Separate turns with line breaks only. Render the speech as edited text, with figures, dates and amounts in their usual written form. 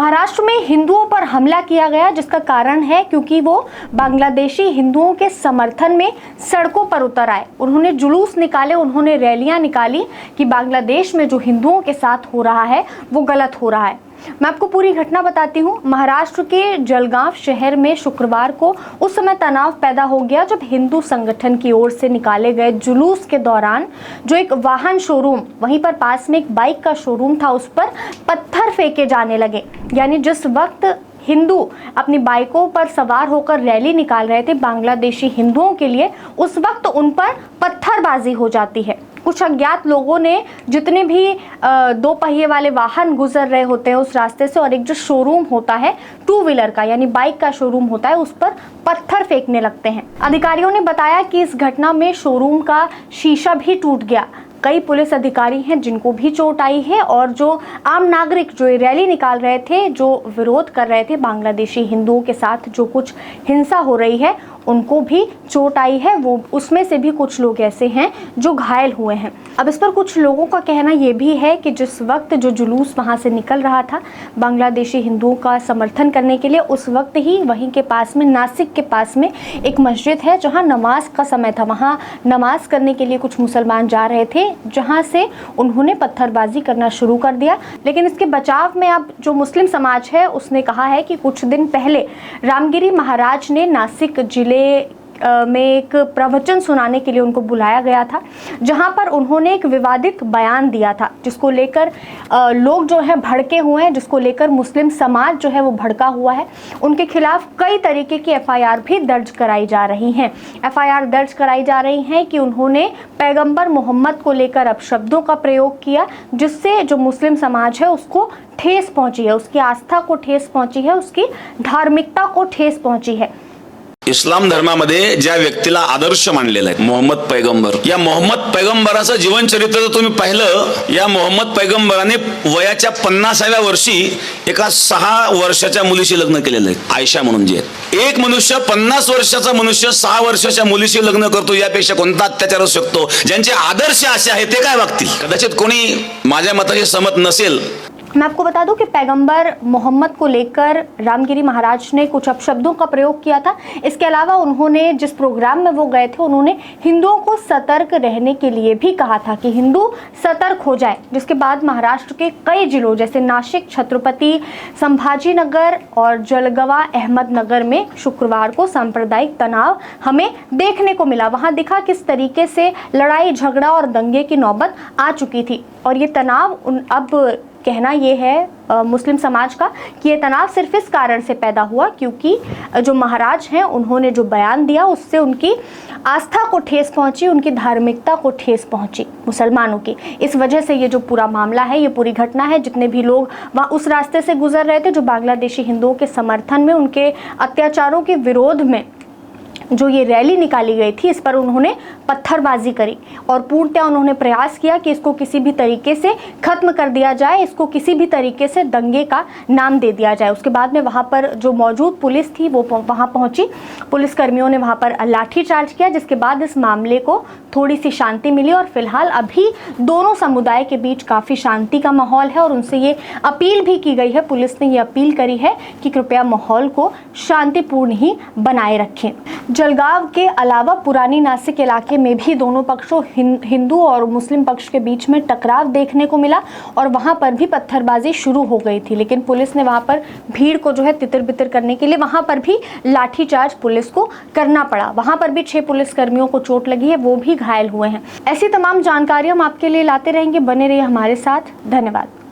महाराष्ट्र में हिंदुओं पर हमला किया गया, जिसका कारण है क्योंकि वो बांग्लादेशी हिंदुओं के समर्थन में सड़कों पर उतर आए। उन्होंने जुलूस निकाले, उन्होंने रैलियां निकाली कि बांग्लादेश में जो हिंदुओं के साथ हो रहा है वो गलत हो रहा है। मैं आपको पूरी घटना बताती हूँ। महाराष्ट्र के जलगांव शहर में शुक्रवार को उस समय तनाव पैदा हो गया जब हिंदू संगठन की ओर से निकाले गए जुलूस के दौरान जो एक वाहन शोरूम, वहीं पर पास में एक बाइक का शोरूम था, उस पर पत्थर फेंके जाने लगे। यानी जिस वक्त हिंदू अपनी बाइकों पर सवार होकर रैली निकाल रहे थे बांग्लादेशी हिंदुओं के लिए, उस वक्त उन पर पत्थरबाजी हो जाती है। कुछ अज्ञात लोगों ने जितने भी दो पहिए वाले वाहन गुजर रहे होते हैं उस रास्ते से, और एक जो शोरूम होता है टू व्हीलर का, यानी बाइक का शोरूम होता है, उस पर पत्थर फेंकने लगते हैं। अधिकारियों ने बताया कि इस घटना में शोरूम का शीशा भी टूट गया। कई पुलिस अधिकारी हैं जिनको भी चोट आई है, और जो आम नागरिक जो रैली निकाल रहे थे, जो विरोध कर रहे थे बांग्लादेशी हिंदुओं के साथ जो कुछ हिंसा हो रही है, उनको भी चोट आई है। वो उसमें से भी कुछ लोग ऐसे हैं जो घायल हुए हैं। अब इस पर कुछ लोगों का कहना ये भी है कि जिस वक्त जो जुलूस वहाँ से निकल रहा था बांग्लादेशी हिंदुओं का समर्थन करने के लिए, उस वक्त ही वहीं के पास में, नासिक के पास में एक मस्जिद है जहाँ नमाज का समय था। वहाँ नमाज करने के लिए कुछ मुसलमान जा रहे थे, जहाँ से उन्होंने पत्थरबाजी करना शुरू कर दिया। लेकिन इसके बचाव में अब जो मुस्लिम समाज है उसने कहा है कि कुछ दिन पहले रामगिरी महाराज ने नासिक जिले में एक प्रवचन सुनाने के लिए उनको बुलाया गया था, जहां पर उन्होंने एक विवादित बयान दिया था, जिसको लेकर लोग जो है भड़के हुए हैं, जिसको लेकर मुस्लिम समाज जो है वो भड़का हुआ है। उनके खिलाफ कई तरीके की एफआईआर भी दर्ज कराई जा रही हैं। एफआईआर दर्ज कराई जा रही हैं कि उन्होंने पैगंबर मोहम्मद को लेकर अपशब्दों का प्रयोग किया, जिससे जो मुस्लिम समाज है उसको ठेस पहुंची है, उसकी आस्था को ठेस पहुंची है, उसकी धार्मिकता को ठेस पहुंची है।
इस्लाम धर्मामध्ये ज्या व्यक्तीला आदर्श मानलेला आहे मोहम्मद पैगंबर, या मोहम्मद पैगंबराचं जीवन चरित्र जर तुम्ही पाहिलं, या मोहम्मद पैगंबराने वयाच्या 50व्या वर्षी एका 6 वर्षाच्या मुलीशी लग्न केलेलं आहे, आयशा म्हणून जी आहे। एक मनुष्य 50 वर्षाचा मनुष्य 6 वर्षाच्या मुलीशी लग्न करतो, यापेक्षा कोणता अत्याचार असू शकतो? ज्यांचे आदर्श असे आहेत ते काय वागतील? कदाचित कोणी माझ्या मताशी सहमत नसेल।
मैं आपको बता दूं कि पैगंबर मोहम्मद को लेकर रामगिरी महाराज ने कुछ अपशब्दों का प्रयोग किया था। इसके अलावा उन्होंने जिस प्रोग्राम में वो गए थे, उन्होंने हिंदुओं को सतर्क रहने के लिए भी कहा था कि हिंदू सतर्क हो जाए। जिसके बाद महाराष्ट्र के कई जिलों जैसे नासिक, छत्रपति संभाजीनगर और जलगांव अहमदनगर में शुक्रवार को सांप्रदायिक तनाव हमें देखने को मिला। वहां दिखा किस तरीके से लड़ाई झगड़ा और दंगे की नौबत आ चुकी थी, और ये तनाव अब कहना ये है मुस्लिम समाज का कि ये तनाव सिर्फ इस कारण से पैदा हुआ क्योंकि जो महाराज हैं उन्होंने जो बयान दिया उससे उनकी आस्था को ठेस पहुंची, उनकी धार्मिकता को ठेस पहुंची मुसलमानों की। इस वजह से ये जो पूरा मामला है, ये पूरी घटना है, जितने भी लोग वहाँ उस रास्ते से गुजर रहे थे जो बांग्लादेशी हिंदुओं के समर्थन में, उनके अत्याचारों के विरोध में जो ये रैली निकाली गई थी, इस पर उन्होंने पत्थरबाजी करी और पूर्णतः उन्होंने प्रयास किया कि इसको किसी भी तरीके से खत्म कर दिया जाए, इसको किसी भी तरीके से दंगे का नाम दे दिया जाए। उसके बाद में वहाँ पर जो मौजूद पुलिस थी वो वहाँ पहुँची, पुलिस कर्मियों ने वहाँ पर लाठीचार्ज किया, जिसके बाद इस मामले को थोड़ी सी शांति मिली और फिलहाल अभी दोनों समुदाय के बीच काफ़ी शांति का माहौल है। और उनसे ये अपील भी की गई है, पुलिस ने ये अपील करी है कि कृपया माहौल को शांतिपूर्ण ही बनाए रखें। जलगांव के अलावा पुरानी नासिक इलाके में भी दोनों पक्षों हिंदू और मुस्लिम पक्ष के बीच में टकराव देखने को मिला और वहां पर भी पत्थरबाजी शुरू हो गई थी। लेकिन पुलिस ने वहां पर भीड़ को जो है तितर बितर करने के लिए वहां पर भी लाठीचार्ज पुलिस को करना पड़ा। वहां पर भी 6 पुलिसकर्मियों को चोट लगी है, वो भी घायल हुए हैं। ऐसी तमाम जानकारी हम आपके लिए लाते रहेंगे, बने रहिए हमारे साथ। धन्यवाद।